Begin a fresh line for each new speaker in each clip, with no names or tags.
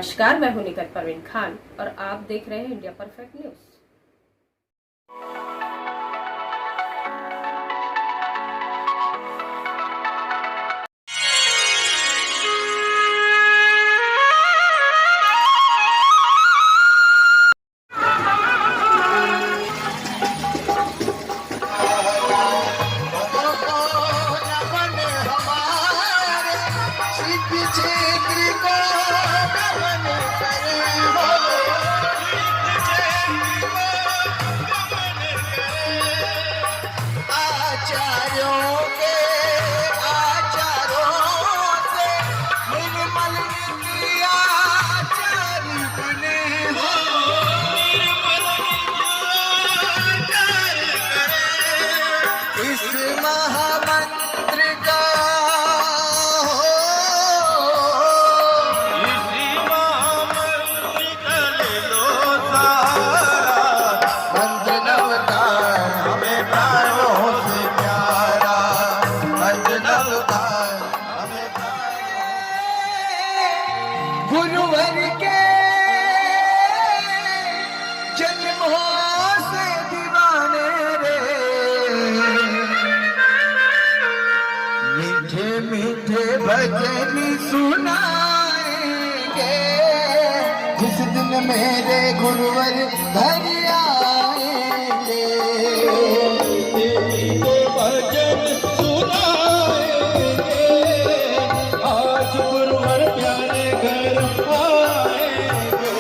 नमस्कार, मैं हूं निकट परवीन खान और आप देख रहे हैं इंडिया परफेक्ट न्यूज।
गुरुवर के जन्मों से दीवाने रे, मीठे मीठे भजन सुनाएंगे जिस दिन मेरे गुरुवर घर आएंगे। मीठे भजन सुनाएंगे आज गुरुवर प्यारे घर आएंगे।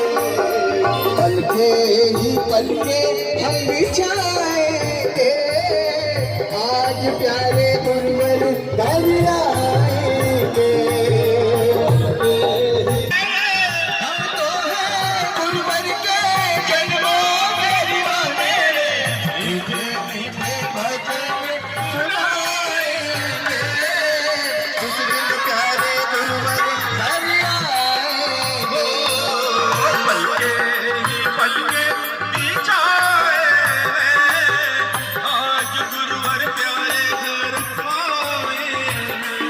पलके ही पलके हम बिछाएंगे आज प्यारे गुरुवर घर आएंगे। हम तो हैं गुरुवर के जन्मों के दीवाने, मीठे मीठे भजन सुनाएंगे जिस दिन प्यारे गुरुवर घर आएंगे।
पलके ही पलके बिछाए आज गुरुवर प्यारे घर आएंगे।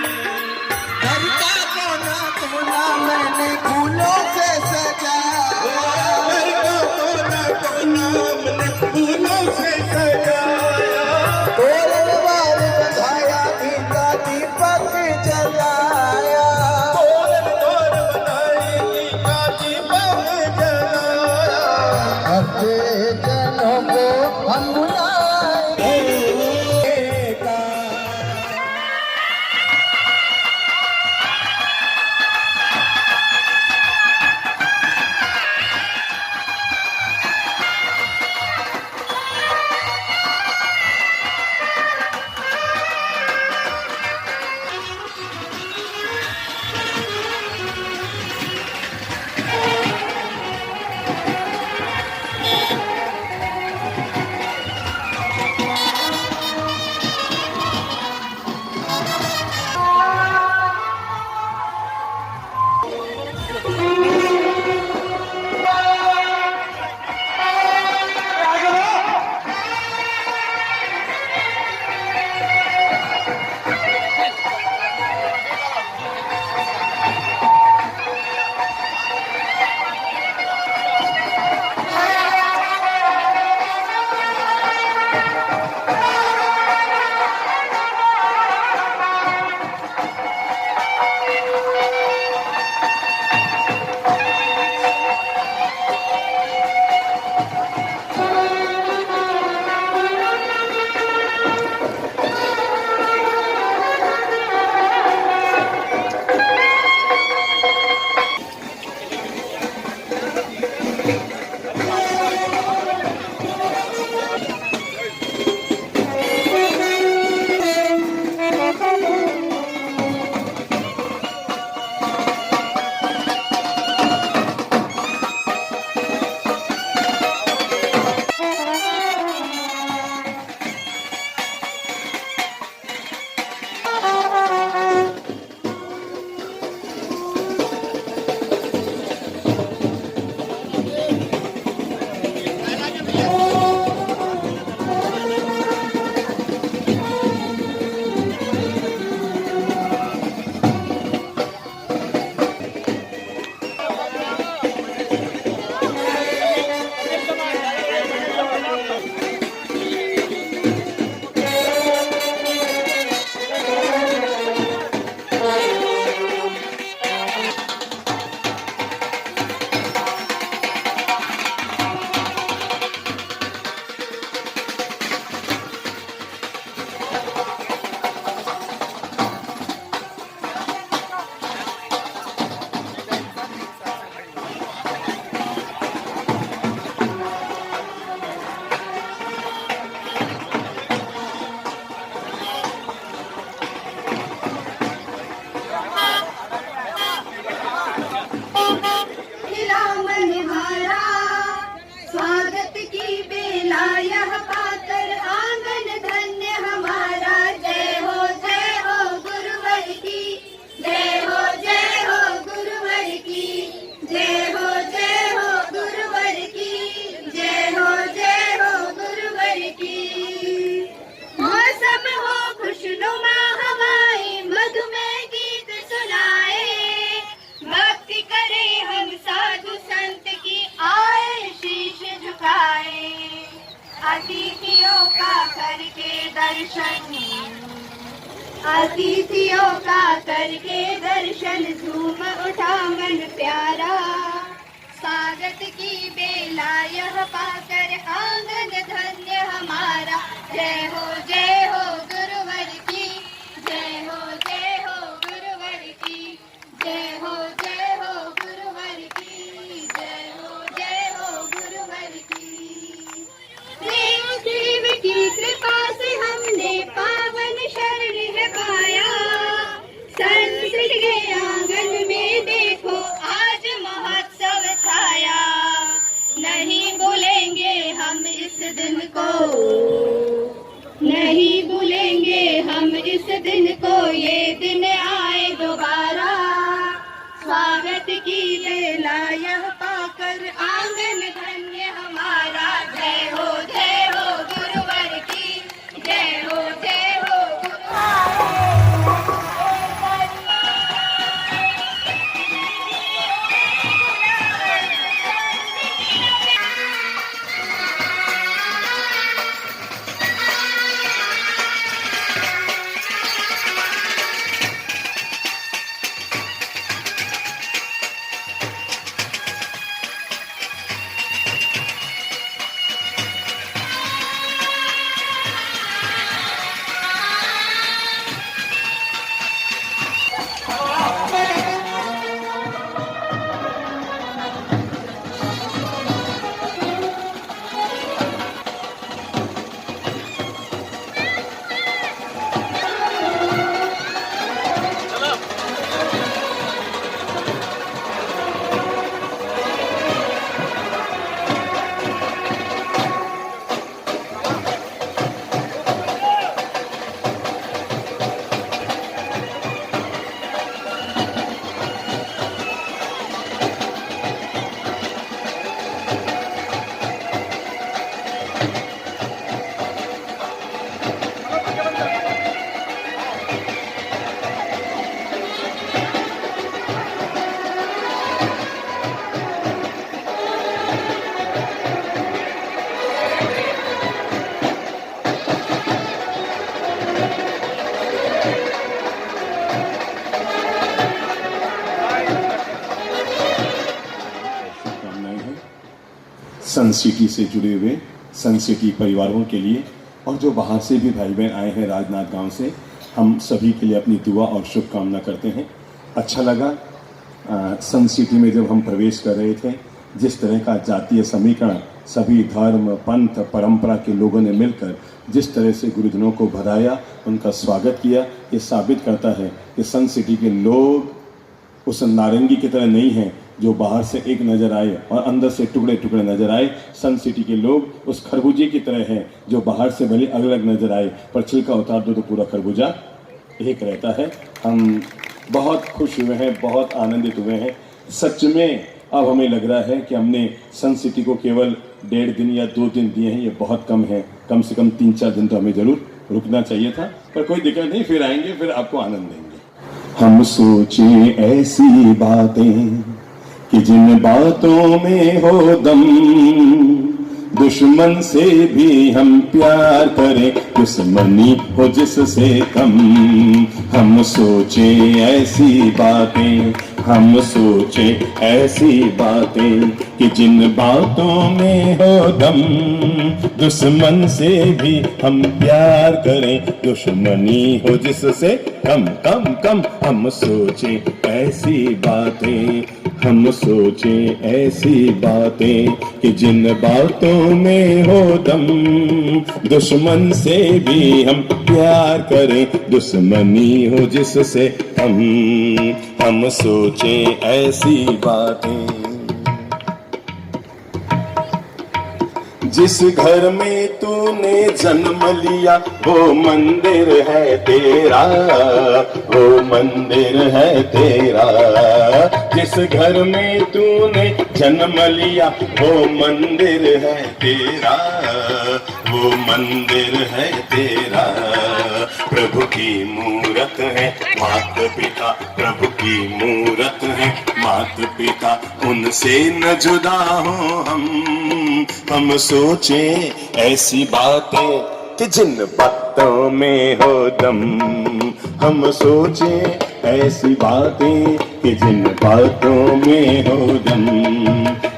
दर्शन, अतिथियों का करके दर्शन, झूम उठा मन प्यारा। स्वागत की बेला यह पाकर आंगन धन्य हमारा। जय हो गुरुवर की, जय हो गुरुवर की, जय हो गुरुवर की, जय हो गुरुवर की। प्रेम देव की कृपा से हमने पावन शरण पाया। संस्कृत के आंगन में देखो आज महोत्सव छाया। नहीं भूलेंगे हम इस दिन को, नहीं भूलेंगे हम इस दिन को, ये दिन आए दोबारा। स्वागत की बेला यह पाकर आंगन धन्य हमारा। जय हो गुरुवर की, जय हो
सन सिटी से जुड़े हुए सन सिटी परिवारों के लिए और जो बाहर से भी भाई बहन आए हैं राजनाथ गांव से, हम सभी के लिए अपनी दुआ और शुभकामना करते हैं। अच्छा लगा सन सिटी में जब हम प्रवेश कर रहे थे, जिस तरह का जातीय समीकरण सभी धर्म पंथ परंपरा के लोगों ने मिलकर जिस तरह से गुरुजनों को बधाया, उनका स्वागत किया, ये साबित करता है कि सन सिटी के लोग उस नारंगी की तरह नहीं हैं जो बाहर से एक नज़र आए और अंदर से टुकड़े टुकड़े नज़र आए। सन सिटी के लोग उस खरबूजे की तरह हैं जो बाहर से भले अलग अलग नज़र आए, पर छिलका उतार दो तो पूरा खरबूजा एक रहता है। हम बहुत खुश हुए हैं, बहुत आनंदित हुए हैं। सच में अब हमें लग रहा है कि हमने सन सिटी को केवल 1.5 दिन या 2 दिन दिए हैं, ये बहुत कम है। कम से कम 3-4 दिन तो हमें ज़रूर रुकना चाहिए था, पर कोई दिक्कत नहीं, फिर आएंगे, फिर आपको आनंद देंगे। हम सोचे ऐसी बातें कि जिन बातों में हो दम, दुश्मन से भी हम प्यार करें, दुश्मनी हो जिससे कम। हम सोचे ऐसी बातें, हम सोचे ऐसी बातें कि जिन बातों में हो दम, दुश्मन से भी हम प्यार करें, दुश्मनी हो जिससे कम कम कम। हम सोचे ऐसी बातें, हम सोचे ऐसी बातें कि जिन बातों में हो दम, दुश्मन से भी हम प्यार करें, दुश्मनी हो जिससे कम। हम सोचे ऐसी बातें। जिस घर में तूने जन्म लिया वो मंदिर है तेरा, वो मंदिर है तेरा। जिस घर में तूने जन्म लिया वो मंदिर है तेरा, वो मंदिर है तेरा। प्रभु की मूरत है मात पिता, प्रभु की मूरत है मात पिता, उनसे न जुदा हो हम। हम सोचे ऐसी बातें, कि जिन बातों में हो दम, हम सोचे ऐसी बातें कि जिन बातों में हो दम।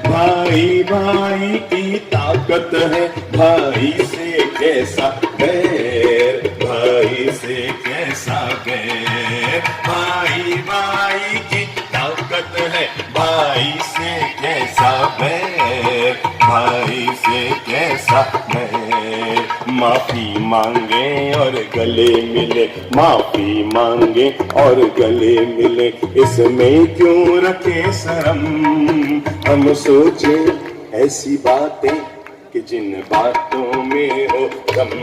भाई भाई की ताकत है, भाई से कैसा बैर, भाई से कैसा बैर। भाई भाई की ताकत है, भाई से कैसा बैर, भाई से कैसा बैर। माफी मांगे और गले मिले, माफी मांगे और गले मिले, इसमें क्यों रखे शर्म। हम सोचे ऐसी बातें कि जिन बातों में हो दम,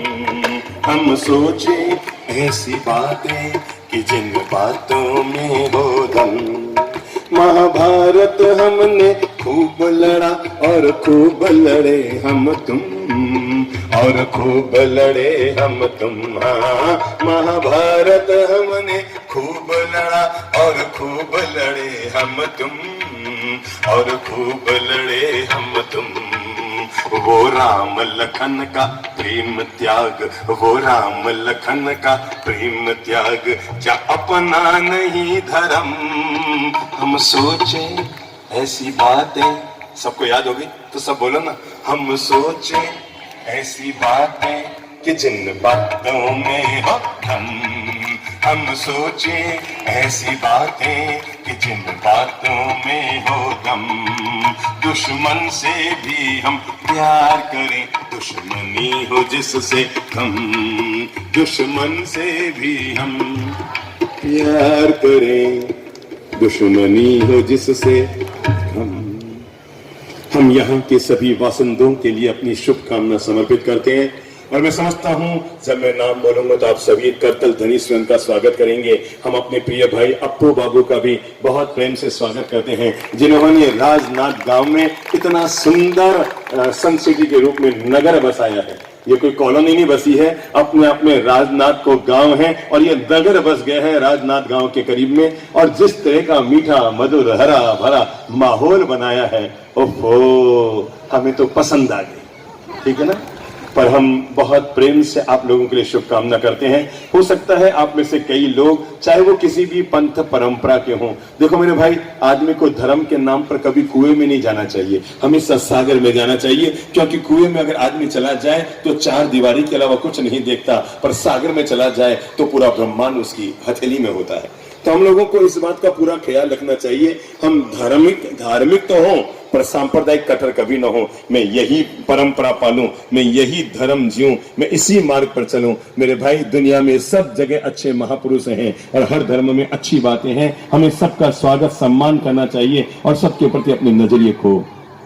हम सोचे ऐसी बातें कि जिन बातों में हो दम। महाभारत हमने खूब लड़ा और खूब लड़े हम तुम, और खूब लड़े हम तुम। हाँ, महाभारत हमने खूब लड़ा और खूब लड़े हम तुम, और खूब लड़े हम तुम। वो राम लखन का प्रेम त्याग, वो राम लखन का प्रेम त्याग, क्या अपना नहीं धर्म। हम सोचे ऐसी बातें, सबको याद होगी तो सब बोलो ना। हम सोचे ऐसी बातें कि जिन बातों में हो दम, हम सोचे ऐसी बातें कि जिन बातों में हो दम। दुश्मन से भी हम प्यार करें, दुश्मनी हो जिससे कम, दुश्मन से भी हम प्यार करें, दुश्मनी हो जिससे हम यहाँ के सभी वासंदों के लिए अपनी शुभकामना समर्पित करते हैं। और मैं समझता हूँ जब मैं नाम बोलूंगा तो आप सभी करतल ध्वनि स्वयं का स्वागत करेंगे। हम अपने प्रिय भाई अप्पू बाबू का भी बहुत प्रेम से स्वागत करते हैं, जिन्होंने राजनाथ गांव में इतना सुंदर सन सिटी के रूप में नगर बसाया है। ये कोई कॉलोनी नहीं बसी है, अपने आप में राजनाथ को गांव है और ये नगर बस गया है राजनाथ गांव के करीब में। और जिस तरह का मीठा मधुर हरा भरा माहौल बनाया है, ओहो, हमें तो पसंद आ गई। ठीक है ना। पर हम बहुत प्रेम से आप लोगों के लिए शुभकामना करते हैं। हो सकता है आप में से कई लोग, चाहे वो किसी भी पंथ परंपरा के हों, देखो मेरे भाई, आदमी को धर्म के नाम पर कभी कुएं में नहीं जाना चाहिए, हमेशा सागर में जाना चाहिए। क्योंकि कुएं में अगर आदमी चला जाए तो चार दीवारी के अलावा कुछ नहीं देखता, पर सागर में चला जाए तो पूरा ब्रह्मांड उसकी हथेली में होता है। तो हम लोगों को इस बात का पूरा ख्याल रखना चाहिए। हम धार्मिक तो हों पर सांप्रदायिक कट्टर कभी ना हो। मैं यही परंपरा पालूं, मैं यही धर्म जीऊं, मैं इसी मार्ग पर चलूं। मेरे भाई, दुनिया में सब जगह अच्छे महापुरुष हैं और हर धर्म में अच्छी बातें हैं। हमें सबका स्वागत सम्मान करना चाहिए और सबके प्रति अपने नजरिए को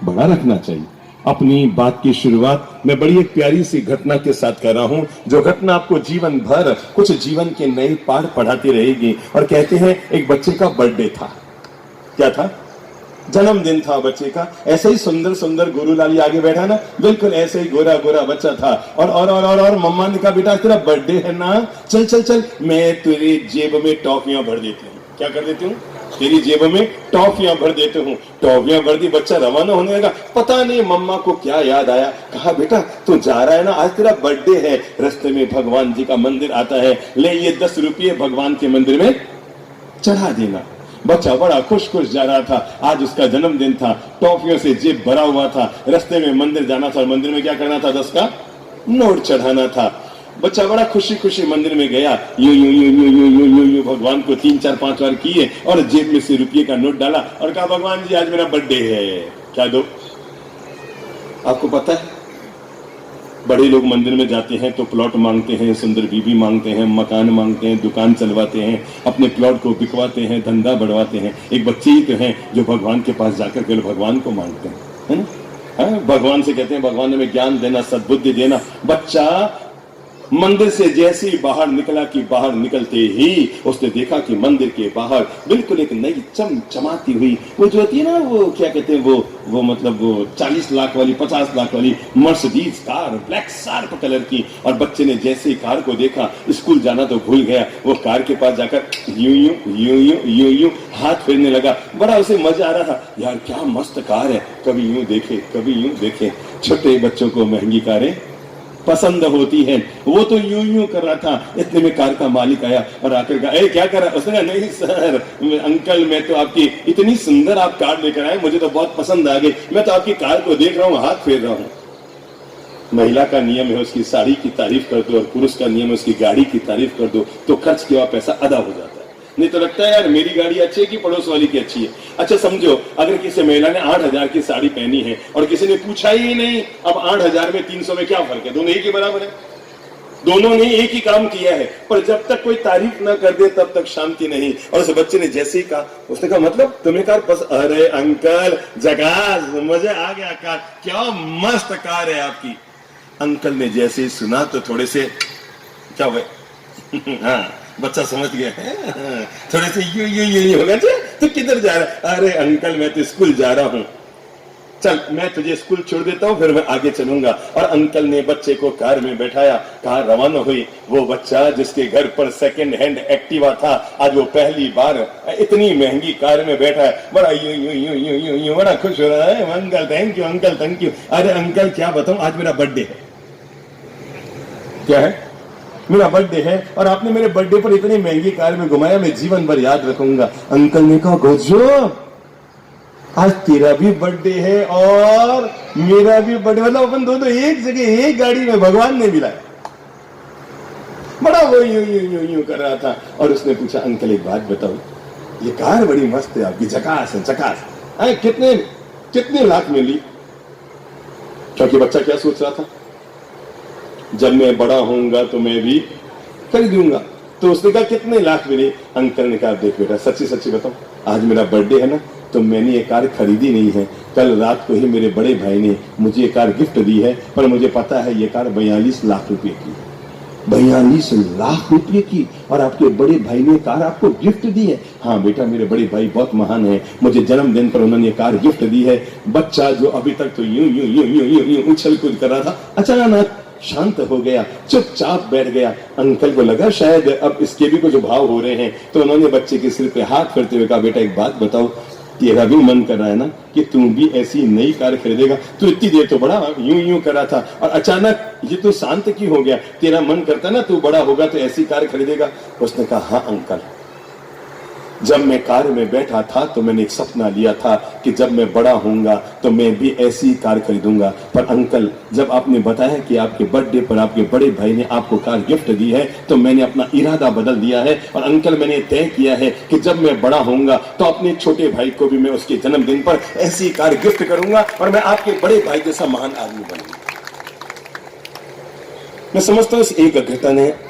बड़ा रखना चाहिए। अपनी बात की शुरुआत मैं बड़ी एक प्यारी सी घटना के साथ कर रहा हूं, जो घटना आपको जीवन भर कुछ जीवन के नए पाठ पढ़ाती रहेगी। और कहते हैं एक बच्चे का बर्थडे था। क्या था? जन्मदिन था बच्चे का। ऐसे ही सुंदर सुंदर गोरूलाली आगे बैठा ना, बिल्कुल ऐसे ही गोरा गोरा बच्चा था। और मम्मा ने कहा, बेटा तेरा बर्थडे है ना, चल चल चल, मैं तेरी जेब में टॉफियां भर देती हूँ। क्या कर देती हूँ? तेरी जेब में टॉफियां भर देते हूँ। टॉफियां भर दी, बच्चा रवाना होने लगा। पता नहीं मम्मा को क्या याद आया, कहा बेटा तू जा रहा है ना, आज तेरा बर्थडे है, रास्ते में भगवान जी का मंदिर आता है, ले ये 10 रुपये भगवान के मंदिर में चढ़ा देना। बच्चा बड़ा खुश जा रहा था, आज उसका जन्मदिन था, टॉफियों से जेब भरा हुआ था, रास्ते में मंदिर जाना था और मंदिर में क्या करना था? 10 का नोट चढ़ाना था। बच्चा बड़ा खुशी मंदिर में गया, यू भगवान को 3 4 5 बार किए और जेब में से रुपये का नोट डाला और कहा, भगवान जी आज मेरा बर्थडे है, क्या दो? आपको पता है, बड़े लोग मंदिर में जाते हैं तो प्लॉट मांगते हैं, सुंदर बीबी मांगते हैं, मकान मांगते हैं, दुकान चलवाते हैं, अपने प्लॉट को बिकवाते हैं, धंधा बढ़वाते हैं। एक बच्चे ही तो हैं जो भगवान के पास जाकर के भगवान को मांगते हैं, है ना? भगवान से कहते हैं, भगवान हमें ज्ञान देना, सद्बुद्धि देना। बच्चा मंदिर से जैसे ही बाहर निकला कि बाहर निकलते ही उसने देखा कि मंदिर के बाहर बिल्कुल एक नई चमचमाती हुई, वो जो होती है ना, वो क्या कहते हैं, वो मतलब वो 40 लाख वाली 50 लाख वाली Mercedes car, black sharp colour की। और बच्चे ने जैसे ही कार को देखा, स्कूल जाना तो भूल गया, वो कार के पास जाकर यूं हाथ फेरने लगा। बड़ा उसे मजा आ रहा था, यार क्या मस्त कार है, कभी यूं देखे कभी यूं देखे। छोटे बच्चों को महंगी कारें पसंद होती है। वो तो यूं यूं कर रहा था, इतने में कार का मालिक आया और आकर कहा, ए क्या कर रहा है? उसने कहा, नहीं सर अंकल, मैं तो आपकी इतनी सुंदर आप कार लेकर आए, मुझे तो बहुत पसंद आ गई, मैं तो आपकी कार को देख रहा हूँ, हाथ फेर रहा हूँ। महिला का नियम है उसकी साड़ी की तारीफ कर दो और पुरुष का नियम है उसकी गाड़ी की तारीफ कर दो, तो खर्च किया पैसा अदा हो जाता है। नहीं तो लगता है यार मेरी गाड़ी अच्छी है कि पड़ोस वाली की अच्छी है। अच्छा समझो, अगर किसी महिला ने 8,000 की साड़ी पहनी है और किसी ने पूछा ही नहीं, अब 8,000 में 300 में क्या फर्क है? दोनों एक ही बराबर है, दोनों ने एक ही काम किया है। पर जब तक कोई तारीफ ना कर दे तब तक शांति नहीं। और उस बच्चे ने जैसे ही कहा, उसने कहा मतलब तुम्हें कार पसंद? अरे अंकल झकास, मजा आ गया, कार क्या मस्त कार है आपकी। अंकल ने जैसे ही सुना तो थोड़े से क्या हुए हाँ बच्चा समझ गया है, थोड़े से यू हो गया, तो किधर जा रहा है? अरे अंकल मैं तो स्कूल जा रहा हूं, चल मैं तुझे स्कूल छोड़ देता हूं, फिर मैं आगे चलूंगा। और अंकल ने बच्चे को कार में बैठाया, कार रवाना हुई। वो बच्चा जिसके घर पर सेकंड हैंड एक्टिवा था, आज वो पहली बार इतनी महंगी कार में बैठा है, बड़ा यूं बड़ा खुश हो रहा है। Uncle thank you, uncle thank you. अरे अंकल क्या बताऊं, आज मेरा बर्थडे है। क्या है? मेरा बर्थडे है और आपने मेरे बर्थडे पर इतनी महंगी कार में घुमाया, मैं जीवन भर याद रखूंगा। अंकल ने कहा, गजब, आज तेरा भी बर्थडे है और मेरा भी बर्थडे, मतलब अपन दोनों एक जगह एक गाड़ी में भगवान ने मिलाया। बड़ा वो यूं कर रहा था। और उसने पूछा, अंकल एक बात बताओ, ये कार बड़ी मस्त है आपकी, झकास है झकास, कितने लाख में ली? क्योंकि बच्चा क्या सोच रहा था, जब मैं बड़ा होऊंगा तो मैं भी खरीदूंगा। तो उसने कहा कितने लाख मिले? अंकल ने कहा, देख बेटा सच्ची सच्ची बताओ, आज मेरा बर्थडे है ना, तो मैंने ये कार खरीदी नहीं है। कल रात को ही मेरे बड़े भाई ने मुझे ये कार गिफ्ट दी है, पर मुझे पता है ये कार 42 लाख रुपए की, 42 लाख रुपए की, और आपके बड़े भाई ने कार आपको गिफ्ट दी है। हाँ बेटा, मेरे बड़े भाई बहुत महान है, मुझे जन्मदिन पर उन्होंने कार गिफ्ट दी है। बच्चा जो अभी तक तो यूं उछल कूद कर रहा था, अचानक शांत हो गया, चुपचाप बैठ गया। अंकल को लगा शायद अब इसके भी कुछ भाव हो रहे हैं, तो उन्होंने बच्चे के सिर पे हाथ फेरते हुए कहा, बेटा एक बात बताओ, तेरा भी मन कर रहा है ना कि तुम भी ऐसी नई कार खरीदेगा? तू इतनी देर तो बड़ा यूं कर रहा था और अचानक ये तो शांत क्यों हो गया? तेरा मन करता ना तू बड़ा होगा तो ऐसी कार खरीदेगा? उसने कहा, हाँ अंकल, जब मैं कार में बैठा था तो मैंने एक सपना लिया था कि जब मैं बड़ा होऊंगा तो मैं भी ऐसी कार खरीदूंगा। पर अंकल, जब आपने बताया कि आपके बर्थडे पर आपके बड़े भाई ने आपको कार गिफ्ट दी है, तो मैंने अपना इरादा बदल दिया है और अंकल मैंने तय किया है कि जब मैं बड़ा होऊंगा तो अपने छोटे भाई को भी मैं उसके जन्मदिन पर ऐसी कार गिफ्ट करूंगा और मैं आपके बड़े भाई जैसा महान आदमी बनूंगा। मैं समझता हूं इस एक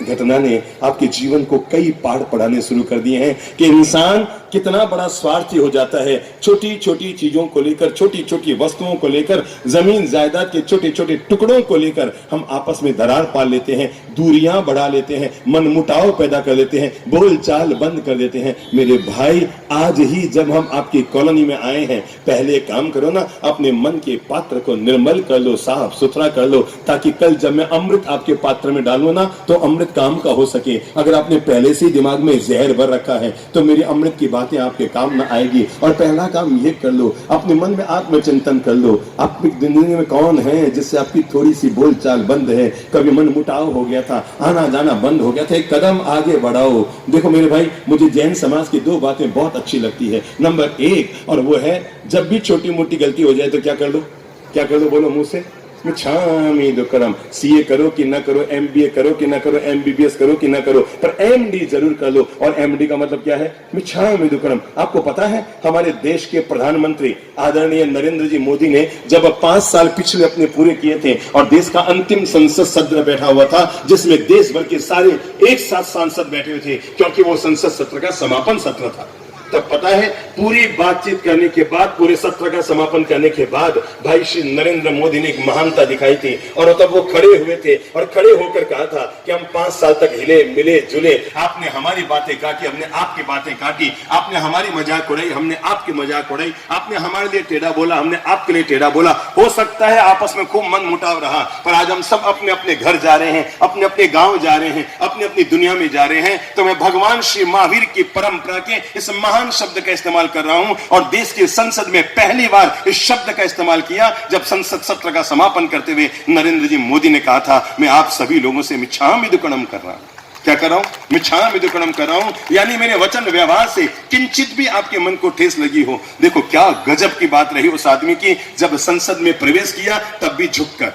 घटना ने आपके जीवन को कई पाठ पढ़ाने शुरू कर दिए हैं कि इंसान कितना बड़ा स्वार्थी हो जाता है। छोटी छोटी चीजों को लेकर, छोटी छोटी वस्तुओं को लेकर, जमीन जायदाद के छोटे छोटे टुकड़ों को लेकर हम आपस में दरार पाल लेते हैं, दूरियां बढ़ा लेते हैं, मनमुटाव पैदा कर लेते हैं, बोलचाल बंद कर देते हैं। मेरे भाई, आज ही जब हम आपकी कॉलोनी में आए हैं, पहले काम करो ना, अपने मन के पात्र को निर्मल कर लो, साफ सुथरा कर लो, ताकि कल जब मैं अमृत आपके पात्र में डालूं ना तो अमृत काम का हो सके। अगर आपने पहले से दिमाग में जहर भर रखा है तो मेरी अमृत की बातें आपके काम ना आएगी। और पहला काम ये कर लो, अपने मन में आत्मचिंतन कर लो, आपकी जिंदगी में कौन है जिससे आपकी थोड़ी सी बोलचाल बंद है, कभी मन मुटाव हो गया था, आना जाना बंद हो गया था, एक कदम आगे बढ़ाओ। देखो मेरे भाई, मुझे जैन समाज की 2 बातें बहुत अच्छी लगती है। नंबर 1, और वो है, जब भी छोटी मोटी गलती हो जाए तो क्या कर लो? क्या कर लो? बोलो मुंह से, मिच्छामि दुक्कड़म। सीए करो कि ना करो, एमबीए करो कि ना करो, एमबीबीएस करो कि ना करो, पर एमडी जरूर कर लो। और एमडी का मतलब क्या है? मिच्छामि दुक्कड़म। आपको पता है हमारे देश के प्रधानमंत्री आदरणीय नरेंद्र जी मोदी ने जब 5 साल पिछले अपने पूरे किए थे और देश का अंतिम संसद सत्र बैठा हुआ था, जिसमें देश भर के सारे एक साथ सांसद बैठे हुए थे, क्योंकि वो संसद सत्र का समापन सत्र था। तब पता है, पूरी बातचीत करने के बाद, पूरे सत्र का समापन करने के बाद भाई श्री नरेंद्र मोदी ने एक महानता दिखाई थी। और तब वो खड़े हुए थे और खड़े होकर कहा था कि हम 5 साल तक हिले मिले जुले, आपने हमारी बातें काटी, हमने आपकी बातें काटी, आपने हमारी मजाक उड़ाई, हमने आपकी मजाक उड़ाई, आपने हमारे लिए टेढ़ा बोला, हमने आपके लिए टेढ़ा बोला। हो सकता है आपस में खूब मन मुटाव रहा, पर आज हम सब अपने अपने घर जा रहे हैं, अपने अपने गांव जा रहे हैं, अपनी अपनी दुनिया में जा रहे हैं। तो मैं भगवान श्री महावीर की परंपरा के इस महान शब्द का इस्तेमाल कर रहा हूं और देश की संसद में पहली बार इस शब्द का इस्तेमाल किया जब संसद सत्र का समापन करते हुए नरेंद्र जी मोदी ने कहा था, मैं आप सभी लोगों से मिच्छामि दुक्कडम कर रहा हूं। क्या कर रहा हूं? मिच्छामि दुक्कडम कर रहा हूं, यानी मेरे वचन व्यवहार से किंचित भी आपके मन को ठेस लगी हो। देखो क्या गजब की बात रही उस आदमी की, जब संसद में प्रवेश किया तब भी झुककर,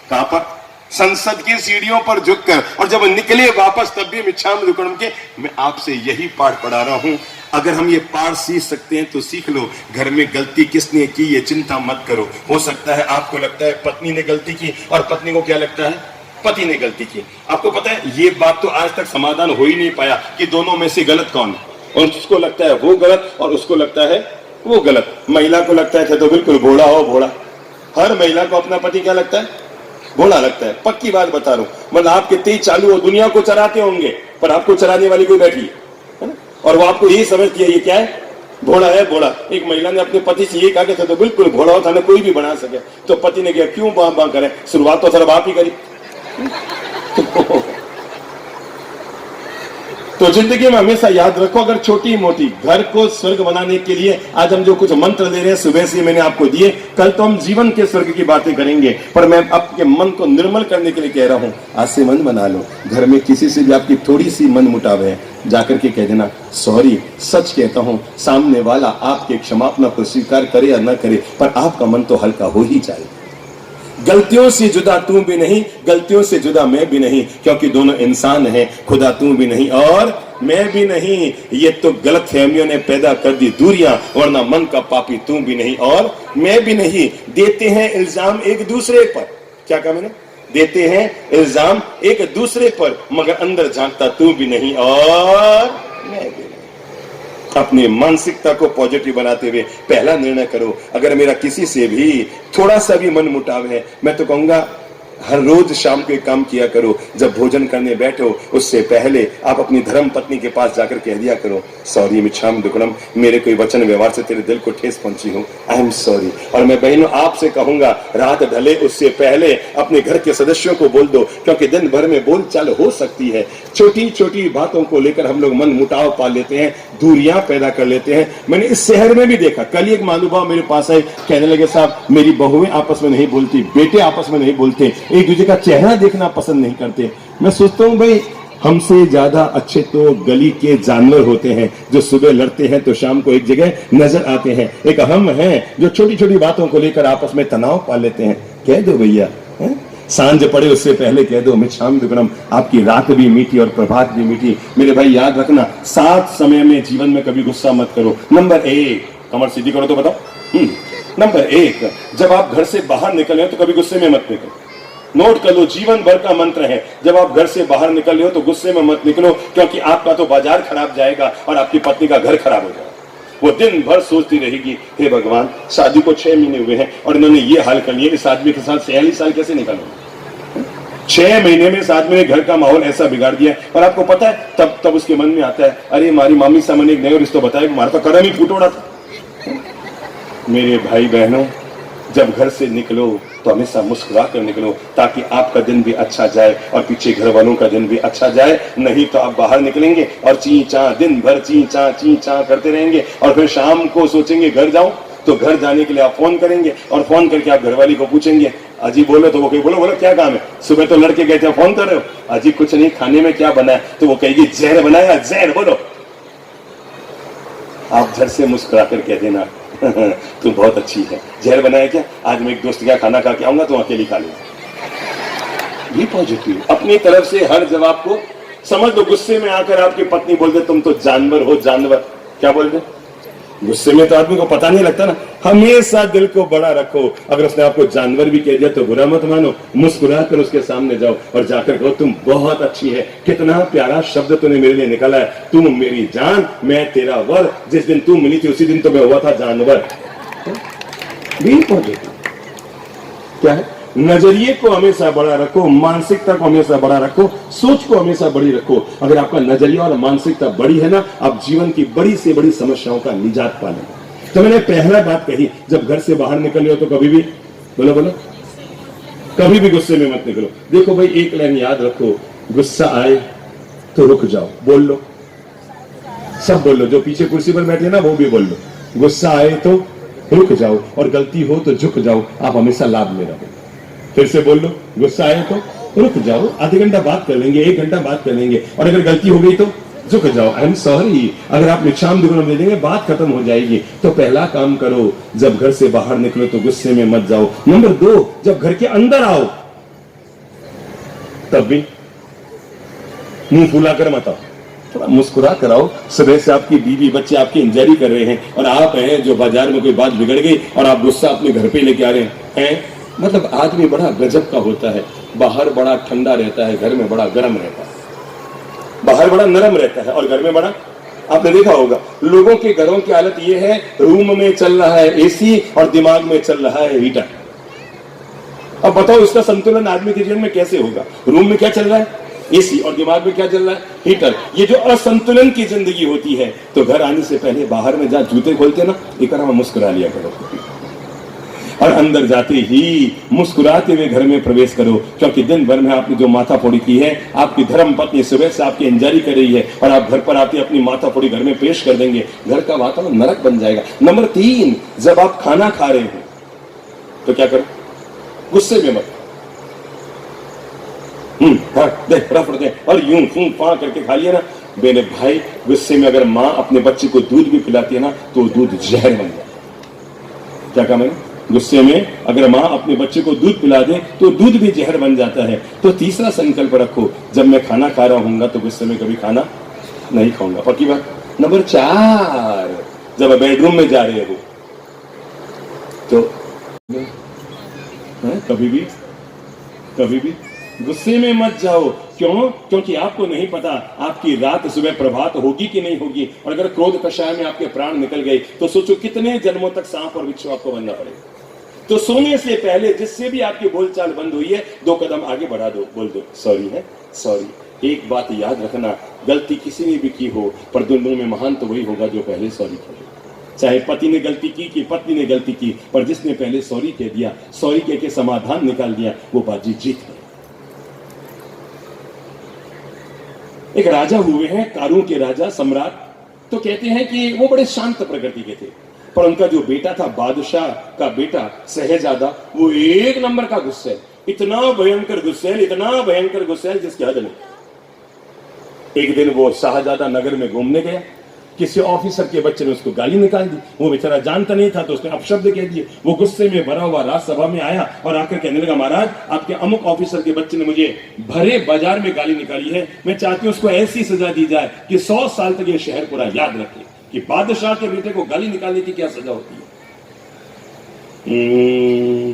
कहां पर? संसद की सीढ़ियों पर झुककर, और जब निकले वापस तब भी मिच्छामि दुक्कडम के। मैं आपसे यही पाठ पढ़ा रहा हूं, अगर हम ये पाठ सीख सकते हैं तो सीख लो। घर में गलती किसने की ये चिंता मत करो। हो सकता है आपको लगता है पत्नी ने गलती की और पत्नी को क्या लगता है पति ने गलती की। आपको पता है ये बात तो आज तक समाधान हो ही नहीं पाया कि दोनों में से गलत कौन है, और उसको लगता है वो गलत और उसको लगता है वो गलत। महिला को लगता है तो बिल्कुल भोला हो भोला। हर महिला को अपना पति क्या लगता है? भोला लगता है। पक्की बात बता रहा हूं, मतलब आप कितनी चालू हो, दुनिया को चराते होंगे पर आपको चराने वाली कोई बैठी है ना? और वो आपको यही समझती है ये क्या है? भोला है भोला। एक महिला ने अपने पति से ये कहा कि तो बिल्कुल भोला होता ना कोई भी बना सके, तो पति ने कहा क्यों बां बां करे, शुरुआत तो सिर्फ आप ही करी। तो जिंदगी में हमेशा याद रखो, अगर छोटी मोटी घर को स्वर्ग बनाने के लिए आज हम जो कुछ मंत्र दे रहे हैं सुबह से मैंने आपको दिए, कल तो हम जीवन के स्वर्ग की बातें करेंगे, पर मैं आपके मन को निर्मल करने के लिए कह रहा हूं, आज से मन बना लो। घर में किसी से भी आपकी थोड़ी सी मन मुटाव है, जाकर के कह देना सॉरी, सच कहता हूं सामने वाला आपके क्षमापना को स्वीकार करे या न करे, पर आपका मन तो हल्का हो ही जाए। गलतियों से जुदा तू भी नहीं, गलतियों से जुदा मैं भी नहीं, क्योंकि दोनों इंसान हैं, खुदा तू भी नहीं और मैं भी नहीं। ये तो गलतफहमियों ने पैदा कर दी दूरियां, वरना मन का पापी तू भी नहीं और मैं भी नहीं। देते हैं इल्जाम एक दूसरे पर, क्या कहा मैंने? देते हैं इल्जाम एक दूसरे पर, मगर अंदर झांकता तू भी नहीं और मैं भी नहीं। अपनी मानसिकता को पॉजिटिव बनाते हुए पहला निर्णय करो, अगर मेरा किसी से भी थोड़ा सा भी मन मुटाव है, मैं तो कहूंगा हर रोज शाम को एक काम किया करो, जब भोजन करने बैठो उससे पहले आप अपनी धर्म पत्नी के पास जाकर कह दिया करो सॉरी मिच्छामि दुक्कडम, मेरे कोई वचन व्यवहार से तेरे दिल को ठेस पहुंची हो, आई एम सॉरी। और मैं बहनों आपसे कहूंगा रात ढले उससे पहले अपने घर के सदस्यों को बोल दो, क्योंकि दिन भर में बोलचाल हो सकती है। छोटी छोटी बातों को लेकर हम लोग मन मुटाव पा लेते हैं, दूरियां पैदा कर लेते हैं। मैंने इस शहर में भी देखा, कल एक महानुभाव मेरे पास आए, कहने लगे साहब मेरी बहुएं आपस में नहीं बोलती, बेटे आपस में नहीं बोलते, एक दूसरे का चेहरा देखना पसंद नहीं करते। मैं सोचता हूं भाई हमसे ज्यादा अच्छे तो गली के जानवर होते हैं जो सुबह लड़ते हैं तो शाम को एक जगह नजर आते हैं। एक हम हैं जो छोटी छोटी बातों को लेकर आपस में तनाव पाल लेते हैं। कह दो भैया, सांझ पड़े उससे पहले कह दो मिच्छामि दुक्कडम, आपकी रात भी मीठी और प्रभात भी मीठी। मेरे भाई याद रखना, 7 समय में जीवन में कभी गुस्सा मत करो। नंबर 1, कमर सीधी करो तो बताओ। नंबर 1, जब आप घर से बाहर निकले तो कभी गुस्से में मत निकलो। नोट कर लो, जीवन भर का मंत्र है, जब आप घर से बाहर निकल रहे हो तो गुस्से में मत निकलो, क्योंकि आपका तो बाजार खराब जाएगा और आपकी पत्नी का घर खराब हो जाएगा। वो दिन भर सोचती रहेगी हे भगवान शादी को 6 महीने हुए हैं और इन्होंने ये हाल कर लिया, इस आदमी के साथ 46 साल कैसे निकालूंगा? 6 महीने में इस आदमी ने घर का माहौल ऐसा बिगाड़ दिया। और आपको पता है तब उसके मन में आता है अरे हमारी मामी से मैंने एक नया रिश्ता बताया, हमारा तो कदम ही फूटोड़ा था। मेरे भाई बहनों, जब घर से निकलो तो हमेशा मुस्कुरा कर निकलो, ताकि आपका दिन भी अच्छा जाए और पीछे घर वालों का दिन भी अच्छा जाए। नहीं तो आप बाहर निकलेंगे और ची चा दिन भर ची चा करते रहेंगे, और फिर शाम को सोचेंगे घर जाऊं, तो घर जाने के लिए आप फोन करेंगे और फोन करके आप घरवाली को पूछेंगे अजी बोलो, तो वो कहेगी बोलो क्या काम है, सुबह तो लड़के गए थे फोन कर रहे हो, अजी कुछ नहीं, खाने में क्या बना है, तो वो कहेगी जहर बनाया, जहर बोलो। आप घर से मुस्कुरा कर कह देना तू बहुत अच्छी है, जहर बनाया क्या, आज मैं एक दोस्त का खाना खा के आऊंगा तो अकेली खा लूंगा। ये पॉजिटिव अपनी तरफ से हर जवाब को समझ लो। गुस्से में आकर आपकी पत्नी बोल दे तुम तो जानवर हो, जानवर क्या बोल दे, गुस्से में तो आदमी को पता नहीं लगता ना। हमेशा दिल को बड़ा रखो, अगर उसने आपको जानवर भी कह दिया तो बुरा मत मानो, मुस्कुरा कर उसके सामने जाओ और जाकर कहो तुम बहुत अच्छी है, कितना प्यारा शब्द तूने मेरे लिए निकाला है, तुम मेरी जान मैं तेरा वर, जिस दिन तू मिली थी उसी दिन तो मैं हुआ था जानवर। क्या है, नजरिए को हमेशा बड़ा रखो, मानसिकता को हमेशा बड़ा रखो, सोच को हमेशा बड़ी रखो। अगर आपका नजरिया और मानसिकता बड़ी है ना, आप जीवन की बड़ी से बड़ी समस्याओं का निजात पा लेंगे। तो मैंने पहला बात कही, जब घर से बाहर निकल हो तो कभी भी बोलो कभी भी गुस्से में मत निकलो। देखो भाई एक लाइन याद रखो, गुस्सा आए तो रुक जाओ, बोल लो सब बोल लो, जो पीछे कुर्सी पर बैठे ना वो भी बोल लो। गुस्सा आए तो रुक जाओ और गलती हो तो झुक जाओ, आप हमेशा लाभ में रहो। फिर से बोल लो, गुस्सा आए तो रुक जाओ, आधे घंटा बात कर लेंगे, 1 घंटा बात कर लेंगे, और अगर गलती हो गई तो झुक जाओ, आई एम सॉरी। अगर आप निशान दुगुना दे देंगे बात खत्म हो जाएगी। तो पहला काम करो, जब घर से बाहर निकलो तो गुस्से में मत जाओ। नंबर 2, जब घर के अंदर आओ तब भी मुंह फुला कर मत आओ, थोड़ा मुस्कुरा कर आओ। सुबह से आपकी बीवी बच्चे आपकी इंजरी कर रहे हैं और आप हैं जो बाजार में कोई बात बिगड़ गई और आप गुस्सा अपने घर पे लेके आ रहे हैं। मतलब आदमी बड़ा गजब का होता है, बाहर बड़ा ठंडा रहता है, घर में बड़ा गर्म रहता है। बाहर बड़ा नरम रहता है और घर में बड़ा, आपने देखा होगा लोगों के घरों की हालत ये है, रूम में चल रहा है एसी और दिमाग में चल रहा है हीटर। अब बताओ इसका संतुलन आदमी के जीवन में कैसे होगा? रूम में क्या चल रहा है? एसी, और दिमाग में क्या चल रहा है? हीटर। ये जो असंतुलन की जिंदगी होती है, तो घर आने से पहले बाहर में जहां जूते खोलते ना, एक बार मुस्कुरा लिया करो और अंदर जाते ही मुस्कुराते हुए घर में प्रवेश करो, क्योंकि दिन भर में आपने जो माथा फोड़ी की है, आपकी धर्म पत्नी सुबह से आपकी इंजारी कर रही है और आप घर पर आते अपनी माथा फोड़ी घर में पेश कर देंगे, घर का वातावरण नरक बन जाएगा। नंबर 3, जब आप खाना खा रहे हो तो क्या करो? गुस्से में मत, दे और यूं फूं फा करके खा लिया ना। मेरे भाई, गुस्से में अगर माँ अपने बच्चे को दूध भी पिलाती है ना, तो दूध जहर बन जाता है। क्या कहा मैंने? गुस्से में अगर माँ अपने बच्चे को दूध पिला दे तो दूध भी जहर बन जाता है। तो तीसरा संकल्प रखो, जब मैं खाना खा रहा हूंगा तो गुस्से में कभी खाना नहीं खाऊंगा, पक्की बात। नंबर 4, जब बेडरूम में जा रहे हो तो कभी भी गुस्से में मत जाओ। क्यों? क्योंकि आपको नहीं पता आपकी रात सुबह प्रभात होगी कि नहीं होगी, और अगर क्रोध कषाय में आपके प्राण निकल गए तो सोचो कितने जन्मों तक सांप और बिच्छू आपको बनना पड़ेगा। तो सोने से पहले जिससे भी आपकी बोलचाल बंद हुई है, 2 कदम आगे बढ़ा दो, बोल दो सॉरी है, सॉरी। एक बात याद रखना, गलती किसी ने भी की हो, पर दुनिया में महान तो वही होगा जो पहले सॉरी करे। चाहे पति ने गलती की कि पत्नी ने गलती की, पर जिसने पहले सॉरी कह दिया, सॉरी कह के समाधान निकाल दिया, वो बाजी जीत गई। एक राजा हुए हैं, कारों के राजा, सम्राट। तो कहते हैं कि वो बड़े शांत प्रकृति के थे, पर उनका जो बेटा था, बादशाह का बेटा शहजादा, वो 1 नंबर का गुस्सैल, इतना भयंकर गुस्सैल जिसकी हद नहीं। एक दिन वो शाहजादा नगर में घूमने गया, किसी ऑफिसर के बच्चे ने उसको गाली निकाल दी। वो बेचारा जानता नहीं था तो उसने अपशब्द कह दिए। वो गुस्से में भरा हुआ राजसभा में आया और आकर कहने लगा, महाराज आपके अमुक ऑफिसर के बच्चे ने मुझे भरे बाजार में गाली निकाली है, मैं चाहती हूँ उसको ऐसी सजा दी जाए कि 100 साल तक ये शहर पूरा याद रखे कि बादशाह के बेटे को गाली निकालने की क्या सजा होती है।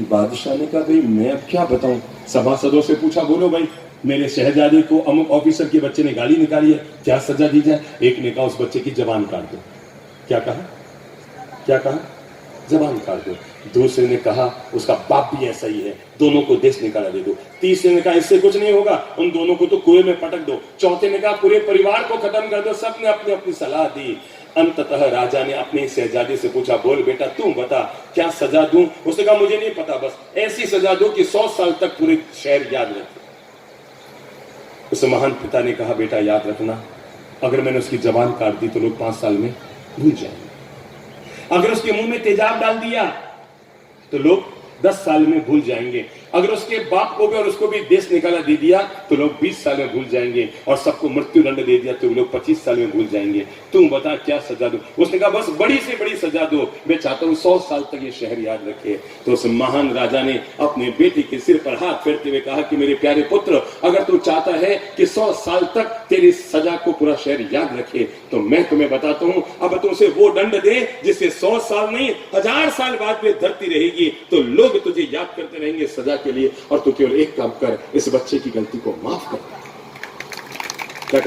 बादशाह ने कहा, भाई मैं अब क्या बताऊं। सभासदों से पूछा, बोलो भाई मेरे शहजादे को अमुक ऑफिसर के बच्चे ने गाली निकाली है, क्या सजा दी जाए। एक ने कहा उस बच्चे की जबान काट दो। क्या कहा? जबान काट दो। दूसरे ने कहा उसका बाप भी ऐसा ही है, दोनों को देश निकाला दे दो। तीसरे ने कहा इससे कुछ नहीं होगा, उन दोनों को तो कुएं में पटक दो। चौथे ने कहा पूरे परिवार को खत्म कर दो। सबने अपनी अपनी सलाह दी। अंततः राजा ने अपने शहजादे से पूछा, बोल बेटा तू बता क्या सजा दूं। उसने कहा मुझे नहीं पता, बस ऐसी सजा दो कि 100 साल तक पूरे शहर याद रखे। उस महान पिता ने कहा, बेटा याद रखना, अगर मैंने उसकी जबान काट दी तो लोग 5 साल में भूल जाएंगे। अगर उसके मुंह में तेजाब डाल दिया तो लोग 10 साल में भूल जाएंगे। अगर उसके बाप को भी और उसको भी देश निकाला दे दिया तो लोग 20 साल में भूल जाएंगे, और सबको मृत्यु दंड दे दिया तो लोग 25 साल में भूल जाएंगे। तुम बता क्या सजा दो। उसने कहा बस बड़ी से बड़ी सजा दो, मैं चाहता हूँ 100 साल तक ये शहर याद रखे। तो उस महान राजा ने अपने बेटे के सिर पर हाथ फेरते हुए कहा कि मेरे प्यारे पुत्र, अगर तू चाहता है कि 100 साल तक तेरी सजा को पूरा शहर याद रखे, तो मैं तुम्हें बताता हूँ, अब तू उसे वो दंड दे जिससे 100 साल नहीं 1000 साल बाद में धरती रहेगी तो लोग तुझे याद करते रहेंगे सजा के लिए। और तू केवल एक काम कर, इस बच्चे की गलती को माफ कर दे। क्या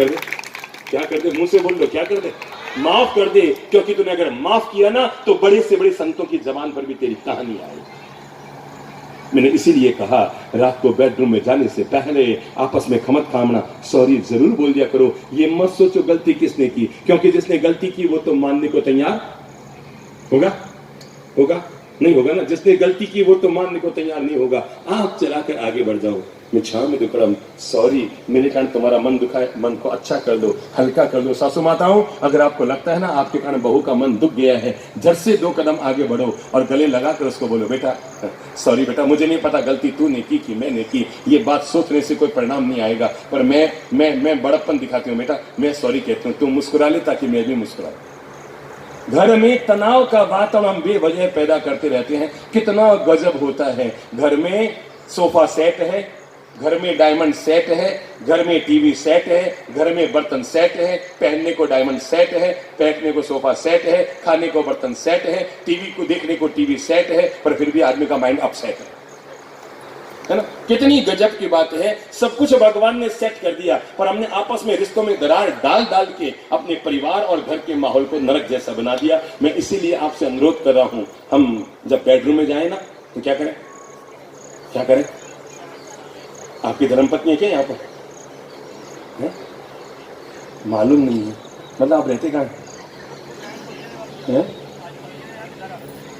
कर दे? मुंह से बोल लो, क्या कर दे? माफ कर दे। क्योंकि तूने अगर माफ किया ना तो बड़े से बड़े संतों की जबान पर भी तेरी कहानी आएगी। मैंने इसीलिए कहा, रात को बेडरूम में जाने से पहले आपस में खमत खामना, सॉरी जरूर बोल दिया करो। ये मत सोचो गलती किसने की, क्योंकि जिसने गलती की वो तो मानने को तैयार होगा नहीं होगा ना। जिसने गलती की वो तो मानने को तैयार नहीं होगा। आंख चलाकर आगे बढ़ जाओ। मिच्छामि दुक्कडम, सॉरी मेरे कारण तुम्हारा मन दुखा है, मन को अच्छा कर दो, हल्का कर दो। सासू माताओं, अगर आपको लगता है ना आपके कारण बहू का मन दुख गया है, झट से 2 कदम आगे बढ़ो और गले लगा कर उसको बोलो, बेटा सॉरी बेटा, मुझे नहीं पता गलती तूने की कि मैंने की, ये बात सोचने से कोई परिणाम नहीं आएगा, पर मैं बड़प्पन दिखाती हूँ बेटा, मैं सॉरी कहती हूँ, तुम मुस्कुरा ले ताकि मैं भी मुस्कुराऊं। घर में तनाव का वातावरण हम बेवजह पैदा करते रहते हैं, कितना गजब होता है। घर में सोफा सेट है, घर में डायमंड सेट है, घर में टीवी सेट है, घर में बर्तन सेट है, पहनने को डायमंड सेट है, बैठने को सोफा सेट है, खाने को बर्तन सेट है, टीवी को देखने को टीवी सेट है, पर फिर भी आदमी का माइंड अपसेट है ना। कितनी गजब की बात है, सब कुछ भगवान ने सेट कर दिया, पर हमने आपस में रिश्तों में दरार डाल डाल के अपने परिवार और घर के माहौल को नरक जैसा बना दिया। मैं इसीलिए आपसे अनुरोध कर रहा हूं, हम जब बेडरूम में जाए ना तो क्या करें, क्या करें? आपकी धर्मपत्नी है क्या यहाँ पर? मालूम नहीं है, मतलब आप रहते कहाँ हैं?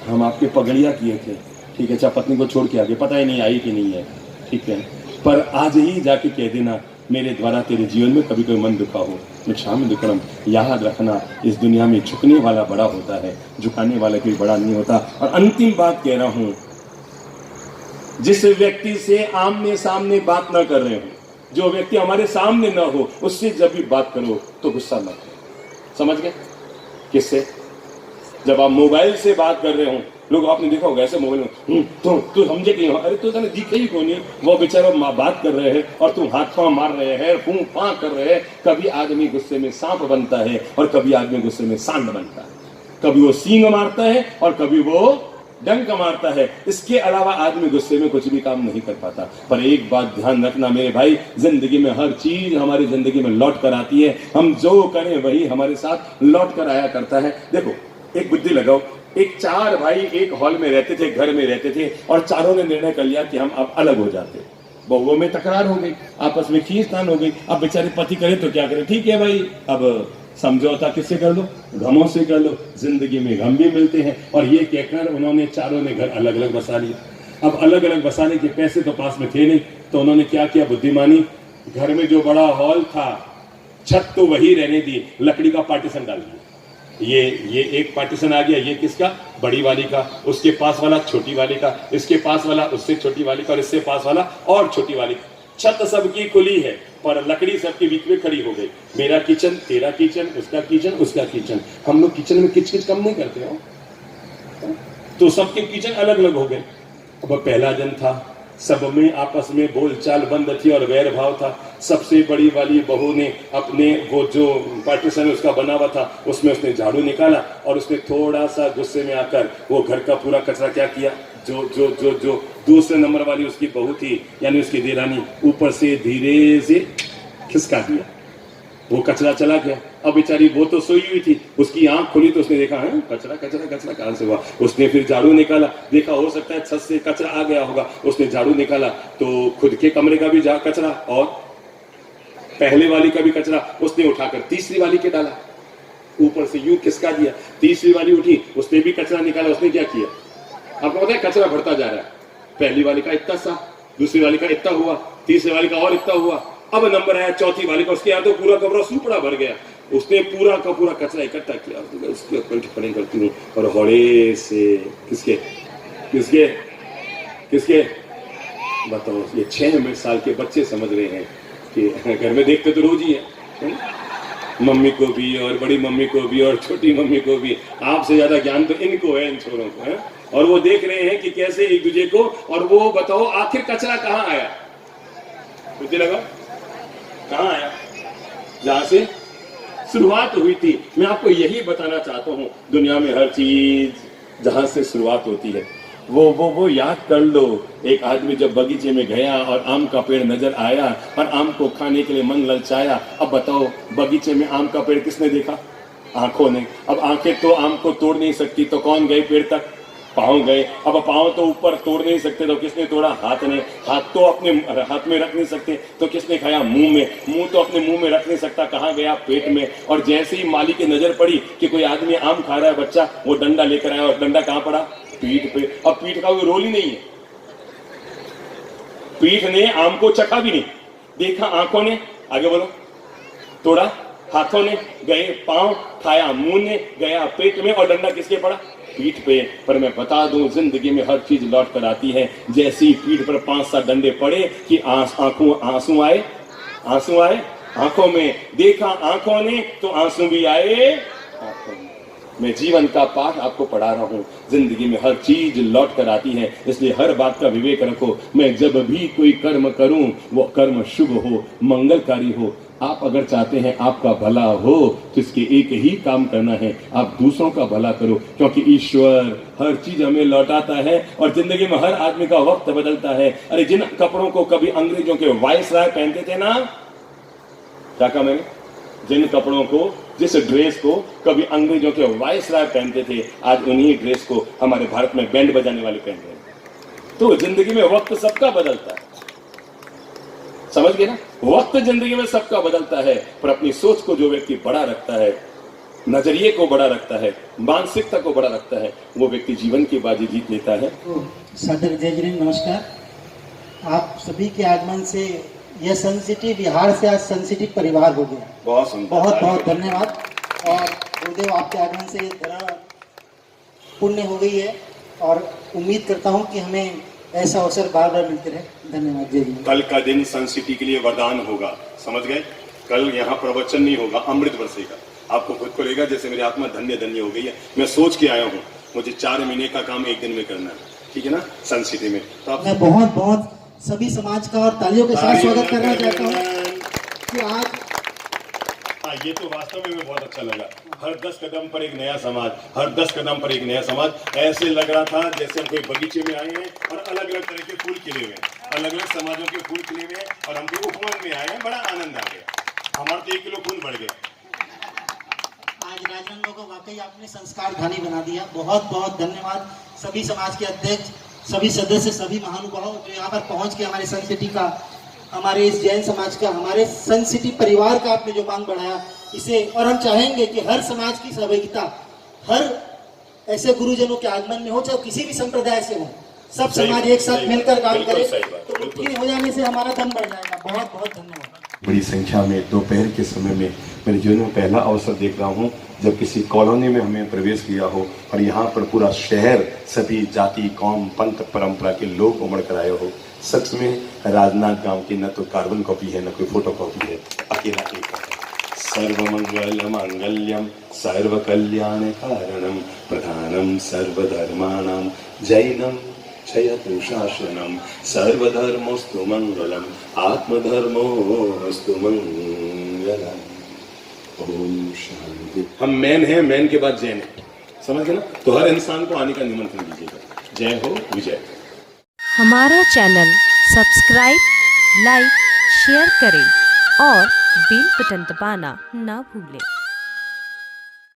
हम आपके पगड़िया किए थे, ठीक है, अच्छा पत्नी को छोड़ के आगे, पता ही नहीं आई कि नहीं है, ठीक है, पर आज ही जाके कह देना मेरे द्वारा तेरे जीवन में कभी कोई मन दुखा हो, मिच्छामि दुक्कडम। याद रखना, इस दुनिया में झुकने वाला बड़ा होता है, झुकाने वाला कोई बड़ा नहीं होता। और अंतिम बात कह रहा हूं, जिस व्यक्ति से आमने सामने बात ना कर रहे हो, जो व्यक्ति हमारे सामने ना हो, उससे जब भी बात करो तो गुस्सा मत करो। समझ गए? किससे? जब आप मोबाइल से बात कर रहे हो, लोग आपने देखा होगा ऐसे मोबाइल में तू समझे कहीं, अरे तू तने दिखे ही कौन नहीं, वो बेचारा बात कर रहे हैं और तुम हाथ पांव मार रहे हैं, फूं फां कर रहे हैं। कभी आदमी गुस्से में सांप बनता है और कभी आदमी गुस्से में सांड बनता है, कभी वो सींग मारता है और कभी वो डंक मारता है। इसके अलावा आदमी गुस्से में कुछ भी काम नहीं कर पाता। पर एक बात ध्यान रखना मेरे भाई, जिंदगी में हर चीज हमारी जिंदगी में लौट कर आती है, हम जो करें वही हमारे साथ लौट कर आया करता है। देखो एक बुद्धि लगाओ, एक 4 भाई एक हॉल में रहते थे, घर में रहते थे, और चारों ने निर्णय कर लिया कि हम अब अलग हो जाते। बहुओं में तकरार हो गई, आपस में खींचतान हो गई। अब बेचारे पति करे तो क्या करे, ठीक है भाई, अब समझौता किससे कर लो, गमों से कर लो, जिंदगी में गम भी मिलते हैं। और ये कहकर उन्होंने चारों ने घर अलग अलग बसा लिया। अब अलग अलग बसाने के पैसे तो पास में थे नहीं, तो उन्होंने क्या किया, बुद्धिमानी, घर में जो बड़ा हॉल था, छत तो वही रहने दी, लकड़ी का पार्टीशन डाल दिया। ये एक पार्टीशन आ गया, ये किसका, बड़ी वाली का, उसके पास वाला छोटी वाली का, इसके पास वाला उससे छोटी वाली का, और इससे पास वाला और छोटी वाली। छत सबकी खुली है पर लकड़ी सबके बीच में खड़ी हो गई। मेरा किचन, तेरा किचन, उसका किचन, उसका किचन। हम लोग किचन में किच किच कम नहीं करते हो, तो सबके किचन अलग अलग हो गए। अब पहला दिन था, सब में आपस में बोलचाल बंद थी और वैर भाव था। सबसे बड़ी वाली बहू ने अपने वो जो पार्टीशन उसका बना हुआ था, उसमें उसने झाड़ू निकाला और उसने थोड़ा सा गुस्से में आकर वो घर का पूरा कचरा क्या किया, जो जो जो जो दूसरे नंबर वाली उसकी बहू थी यानी उसकी देरानी, ऊपर से धीरे से खिसका दिया, वो कचरा चला गया। अब बेचारी वो तो सोई हुई थी, उसकी आंख खुली तो उसने देखा है कचरा कचरा कचरा कहां से हुआ। उसने फिर झाड़ू निकाला, देखा हो सकता है छत से कचरा आ गया होगा। उसने झाड़ू निकाला तो खुद के कमरे का भी कचरा और पहले वाली का भी कचरा उसने उठाकर तीसरी वाली के डाला, ऊपर से यूं खिसका दिया। तीसरी वाली उठी, उसने भी कचरा निकाला। उसने क्या किया, आपको पता है, कचरा बढ़ता जा रहा है। पहली वाली का इतना सा, दूसरी वाली का इतना हुआ, तीसरी वाली का और इतना हुआ। अब नंबर आया चौथी वाली का, उसके यहाँ तो पूरा कमरा सुपड़ा भर गया। उसने पूरा का पूरा कचरा इकट्ठा किया, उसके ऊपर खड़े करती हूँ और हौले से किसके किसके किसके बताओ, ये 6 साल के बच्चे समझ रहे हैं कि घर में देखते तो रोज ही है, मम्मी को भी और बड़ी मम्मी को भी और छोटी मम्मी को भी। आपसे ज्यादा ज्ञान तो इनको है, इन छोरों को है। और वो देख रहे हैं कि कैसे एक दूसरे को, और वो बताओ आखिर कचरा कहाँ आया, मुझे लगा कहाँ आया, जहां से शुरुआत हुई थी। मैं आपको यही बताना चाहता हूं, दुनिया में हर चीज जहां से शुरुआत होती है वो याद कर लो। एक आदमी जब बगीचे में गया और आम का पेड़ नजर आया और आम को खाने के लिए मन ललचाया। अब बताओ, बगीचे में आम का पेड़ किसने देखा, आंखों ने। अब आंखें तो आम को तोड़ नहीं सकती, तो कौन गए पेड़ तक, पांव गए। अब पांव तो ऊपर तोड़ नहीं सकते, तो किसने तोड़ा, हाथ ने। हाथ तो अपने हाथ में रख नहीं सकते, तो किसने खाया, मुंह में। मुंह तो अपने मुंह में रख नहीं सकता, कहाँ गया, पेट में। और जैसे ही माली की नजर पड़ी कि कोई आदमी आम खा रहा है बच्चा, वो डंडा लेकर आया और डंडा कहाँ पड़ा, पीठ पे। अब पीठ का कोई रोल ही नहीं है, पीठ ने आम को चखा भी नहीं, देखा आंखों ने, आगे बोलो, तोड़ा हाथों ने, गए पांव, खाया मुंह ने, गया पेट में, और डंडा किसके पड़ा? पीठ पे। पर मैं बता दूं, जिंदगी में हर चीज लौट कर आती है। जैसी पीठ पर 5-7 डंडे पड़े कि आंसू आए, आंसू आए आंखों में, देखा आंखों ने तो आंसू भी आए आंखों में। मैं जीवन का पाठ आपको पढ़ा रहा हूं, जिंदगी में हर चीज लौट कर आती है, इसलिए हर बात का विवेक रखो। मैं जब भी कोई कर्म करूं वो कर्म शुभ हो, मंगलकारी हो। आप अगर चाहते हैं आपका भला हो तो इसके एक ही काम करना है, आप दूसरों का भला करो, क्योंकि ईश्वर हर चीज हमें लौटाता है और जिंदगी में हर आदमी का वक्त बदलता है। अरे जिन कपड़ों को कभी अंग्रेजों के वायसराय पहनते थे ना, क्या कहा मैंने, जिन कपड़ों को, जिस ड्रेस को कभी अंग्रेजों के वायसराय पहनते थे, आज उन्हीं ड्रेस को हमारे भारत में बैंड बजाने वाले पहन रहे हैं। तो जिंदगी में वक्त सबका बदलता है, समझ गए ना? वक्त जिंदगी में सबका बदलता है, पर अपनी सोच को जो व्यक्ति बड़ा रखता है, नजरिए को बड़ा रखता है, मानसिकता को बड़ा रखता है, वो व्यक्ति जीवन की बाजी जीत लेता है।
तो सदर जय नमस्कार। आप सभी के आगमन से यह सन सिटी बिहार से आज सन सिटी परिवार हो गया।
बहुत सुंदर,
बहुत बहुत धन्यवाद। और गुरुदेव आपके आगमन से ये धरा पुण्य हो गई है और उम्मीद करता हूँ कि हमें ऐसा अवसर बार बार मिलते रहे। धन्यवाद। जय हिंद।
कल का दिन सन सिटी के लिए वरदान होगा, समझ गए? कल यहाँ प्रवचन नहीं होगा, अमृत बरसेगा। आपको खुद को लगेगा जैसे मेरी आत्मा धन्य धन्य हो गई है। मैं सोच के आया हूँ, मुझे 4 महीने का काम 1 दिन में करना है, ठीक है ना, सन सिटी में। तो आप
मैं बहुत बहुत सभी समाज का और तालियों के साथ स्वागत करना चाहता हूँ कि आज
ये तो वास्तव में बहुत अच्छा लगा। हर 10 कदम पर एक नया समाज, हर 10 कदम पर एक नया समाज। ऐसे लग रहा था जैसे हम कोई बगीचे में आए हैं और अलग अलग तरह के फूल खिले हुए हैं, अलग अलग समाजों के फूल खिले हुए हैं और हम भी उपवन में आए हैं। बड़ा आनंद आ गया, हमारा तो 1 किलो खून बढ़ गया।
आज राजनंदों को वाकई आपने संस्कार धानी बना दिया। बहुत बहुत धन्यवाद सभी समाज के अध्यक्ष, सभी सदस्य, सभी महानुभाव जो यहाँ पर पहुँच के हमारे सन सिटी का, हमारे इस जैन समाज का, हमारे सन सिटी परिवार का आपने जो मान बढ़ाया इसे। और हम चाहेंगे कि हर समाज की सहभागिता, हर ऐसे गुरुजनों के आगमन में हो, चाहे किसी भी संप्रदाय से हो, सब समाज एक साथ मिलकर काम करे तो मुट्ठी हो जाने से हमारा दम बढ़ जाएगा। बहुत बहुत धन्यवाद।
बड़ी संख्या में दोपहर के समय में मेरे जीवन में पहला अवसर देख रहा हूँ जब किसी कॉलोनी में हमें प्रवेश किया हो और यहाँ पर पूरा शहर सभी जाति, कौम, पंथ, परंपरा के लोग उमड़ कर आए हो। सच में राजनाथ गांव की न तो कार्बन कॉपी है, न कोई फोटो कॉपी है, अकेला एक है। सर्वमंगल मांगल्यम सर्व कल्याण कारणम प्रधानम सर्वधर्माणां जैनम क्षयतु शासनम सर्वधर्मोस्तु मंगलम आत्मधर्मोस्तु मंगलम। ओम शांति। हम मैन हैं, मैन के बाद जैन है, समझ गए ना? तो हर इंसान को आने का निमंत्रण दीजिएगा। जय हो, विजय।
हमारा चैनल सब्सक्राइब, लाइक, शेयर करें और बेल बटन दबाना ना भूलें।